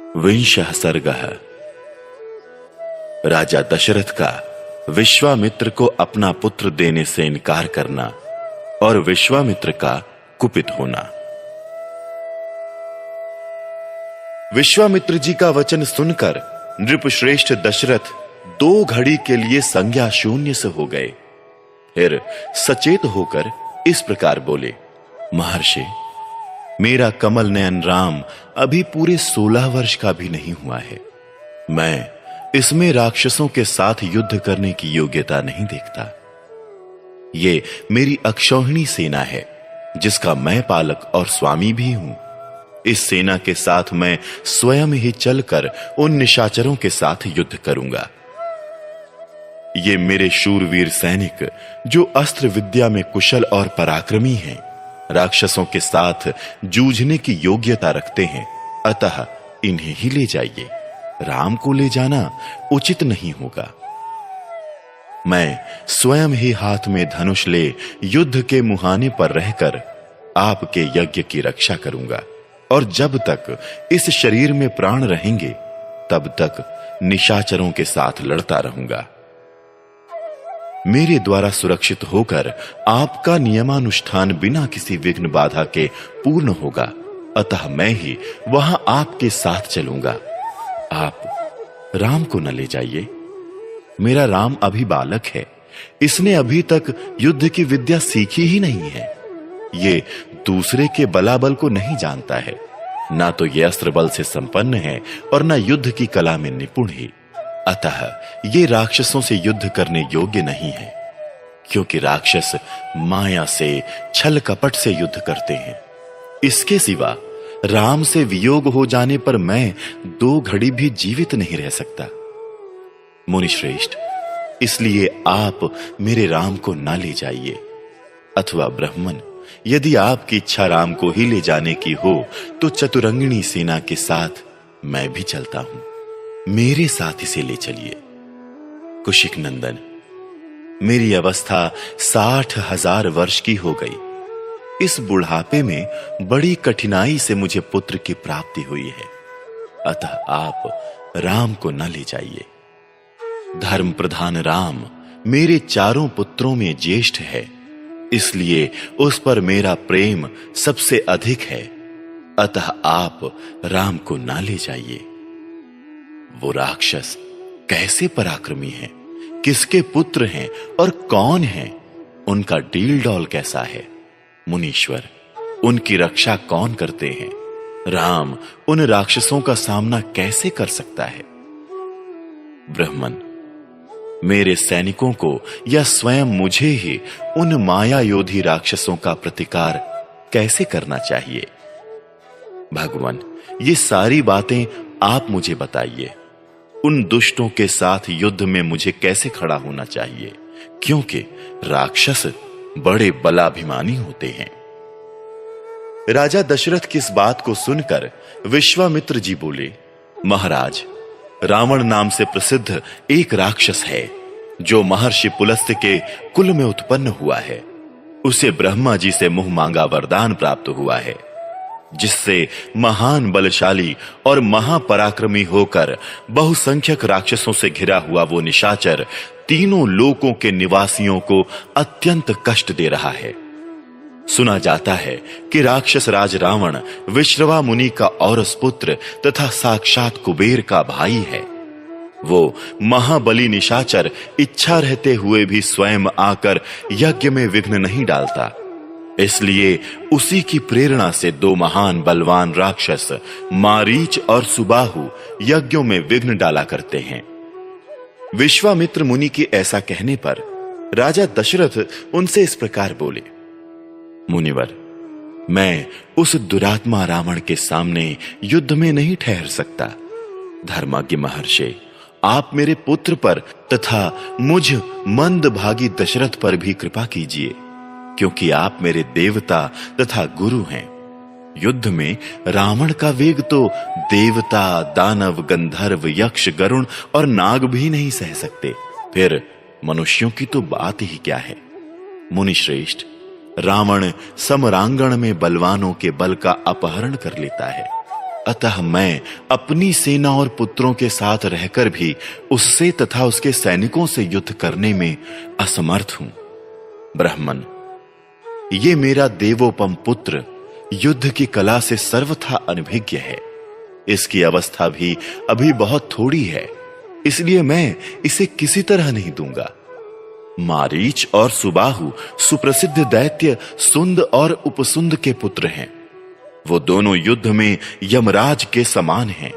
विंशः सर्गः। राजा दशरथ का विश्वामित्र को अपना पुत्र देने से इनकार करना और विश्वामित्र का कुपित होना। विश्वामित्र जी का वचन सुनकर नृपश्रेष्ठ दशरथ 2 घड़ी के लिए संज्ञा शून्य से हो गए। फिर सचेत होकर इस प्रकार बोले, महर्षि, मेरा कमल नयन राम अभी पूरे 16 वर्ष का भी नहीं हुआ है। मैं इसमें राक्षसों के साथ युद्ध करने की योग्यता नहीं देखता। ये मेरी अक्षौहिणी सेना है, जिसका मैं पालक और स्वामी भी हूं। इस सेना के साथ मैं स्वयं ही चलकर उन निशाचरों के साथ युद्ध करूंगा। ये मेरे शूरवीर सैनिक, जो अस्त्र विद्या में कुशल और पराक्रमी हैं, राक्षसों के साथ जूझने की योग्यता रखते हैं। अतः इन्हें ही ले जाइए। राम को ले जाना उचित नहीं होगा। मैं स्वयं ही हाथ में धनुष ले युद्ध के मुहाने पर रहकर आपके यज्ञ की रक्षा करूंगा, और जब तक इस शरीर में प्राण रहेंगे तब तक निशाचरों के साथ लड़ता रहूंगा। मेरे द्वारा सुरक्षित होकर आपका नियमानुष्ठान बिना किसी विघ्न बाधा के पूर्ण होगा। अतः मैं ही वहां आपके साथ चलूंगा। आप राम को न ले जाइए। मेरा राम अभी बालक है। इसने अभी तक युद्ध की विद्या सीखी ही नहीं है। ये दूसरे के बलाबल को नहीं जानता है। ना तो ये अस्त्र बल से संपन्न है और न युद्ध की कला में निपुण ही। अतः ये राक्षसों से युद्ध करने योग्य नहीं है, क्योंकि राक्षस माया से, छल कपट से युद्ध करते हैं। इसके सिवा राम से वियोग हो जाने पर मैं 2 घड़ी भी जीवित नहीं रह सकता। मुनिश्रेष्ठ, इसलिए आप मेरे राम को ना ले जाइए। अथवा ब्राह्मण, यदि आपकी इच्छा राम को ही ले जाने की हो तो चतुरंगिणी सेना के साथ मैं भी चलता हूं। मेरे साथ इसे ले चलिए। कुशिक नंदन, मेरी अवस्था 60,000 वर्ष की हो गई। इस बुढ़ापे में बड़ी कठिनाई से मुझे पुत्र की प्राप्ति हुई है। अतः आप राम को न ले जाइए। धर्म प्रधान राम मेरे 4 पुत्रों में ज्येष्ठ है, इसलिए उस पर मेरा प्रेम सबसे अधिक है। अतः आप राम को न ले जाइए। वो राक्षस कैसे पराक्रमी हैं, किसके पुत्र हैं और कौन हैं, उनका डील डॉल कैसा है। मुनीश्वर, उनकी रक्षा कौन करते हैं। राम उन राक्षसों का सामना कैसे कर सकता है। ब्राह्मण, मेरे सैनिकों को या स्वयं मुझे ही उन माया योधी राक्षसों का प्रतिकार कैसे करना चाहिए। भगवान, ये सारी बातें आप मुझे बताइए। उन दुष्टों के साथ युद्ध में मुझे कैसे खड़ा होना चाहिए, क्योंकि राक्षस बड़े बलाभिमानी होते हैं। राजा दशरथ की इस बात को सुनकर विश्वामित्र जी बोले, महाराज, रावण नाम से प्रसिद्ध एक राक्षस है, जो महर्षि पुलस्त्य के कुल में उत्पन्न हुआ है। उसे ब्रह्मा जी से मुंह मांगा वरदान प्राप्त हुआ है, जिससे महान बलशाली और महापराक्रमी होकर बहुसंख्यक राक्षसों से घिरा हुआ वो निशाचर तीनों लोकों के निवासियों को अत्यंत कष्ट दे रहा है। सुना जाता है कि राक्षस राज रावण विश्रवा मुनि का औरस पुत्र तथा साक्षात कुबेर का भाई है। वो महाबली निशाचर इच्छा रहते हुए भी स्वयं आकर यज्ञ में विघ्न नहीं डालता। इसलिए उसी की प्रेरणा से 2 महान बलवान राक्षस मारीच और सुबाहु यज्ञों में विघ्न डाला करते हैं। विश्वामित्र मुनि के ऐसा कहने पर राजा दशरथ उनसे इस प्रकार बोले, मुनिवर, मैं उस दुरात्मा रावण के सामने युद्ध में नहीं ठहर सकता। धर्माज्ञ महर्षि, आप मेरे पुत्र पर तथा मुझ मंदभागी दशरथ पर भी कृपा कीजिए, क्योंकि आप मेरे देवता तथा गुरु हैं। युद्ध में रावण का वेग तो देवता, दानव, गंधर्व, यक्ष, गरुण और नाग भी नहीं सह सकते। फिर मनुष्यों की तो बात ही क्या है। मुनिश्रेष्ठ, रावण समरांगण में बलवानों के बल का अपहरण कर लेता है। अतः मैं अपनी सेना और पुत्रों के साथ रहकर भी उससे तथा उसके सैनिकों से युद्ध करने में असमर्थ हूं। ब्राह्मण, ये मेरा देवोपम पुत्र युद्ध की कला से सर्वथा अनभिज्ञ है। इसकी अवस्था भी अभी बहुत थोड़ी है, इसलिए मैं इसे किसी तरह नहीं दूंगा। मारीच और सुबाहु सुप्रसिद्ध दैत्य सुंद और उपसुंद के पुत्र हैं। वो दोनों युद्ध में यमराज के समान हैं।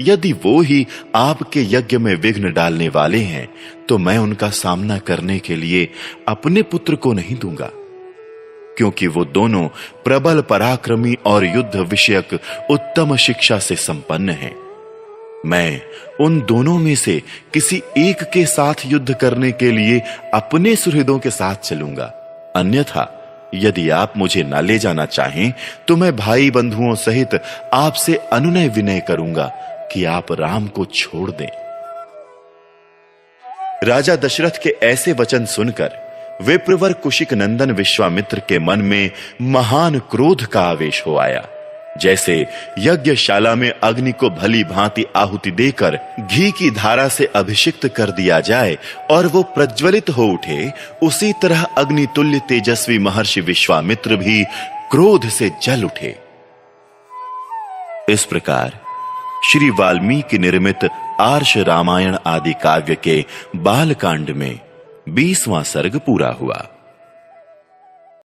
यदि वो ही आपके यज्ञ में विघ्न डालने वाले हैं, तो मैं उनका सामना करने के लिए अपने पुत्र को नहीं दूंगा, क्योंकि वो दोनों प्रबल पराक्रमी और युद्ध विषयक उत्तम शिक्षा से संपन्न हैं। मैं उन दोनों में से किसी एक के साथ युद्ध करने के लिए अपने सुहृदों के साथ चलूंगा। अन्यथा यदि आप मुझे न ले जाना चाहें, तो मैं भाई बंधुओं सहित आपसे अनुनय विनय करूंगा कि आप राम को छोड़ दें। राजा दशरथ के ऐसे वचन सुनकर विप्रवर कुशिक नंदन विश्वामित्र के मन में महान क्रोध का आवेश हो आया। जैसे यज्ञशाला में अग्नि को भली भांति आहुति देकर घी की धारा से अभिषिक्त कर दिया जाए और वो प्रज्वलित हो उठे, उसी तरह अग्नितुल्य तेजस्वी महर्षि विश्वामित्र भी क्रोध से जल उठे। इस प्रकार श्री वाल्मीकि निर्मित आर्ष रामायण आदि काव्य के बालकांड में 20वां सर्ग पूरा हुआ।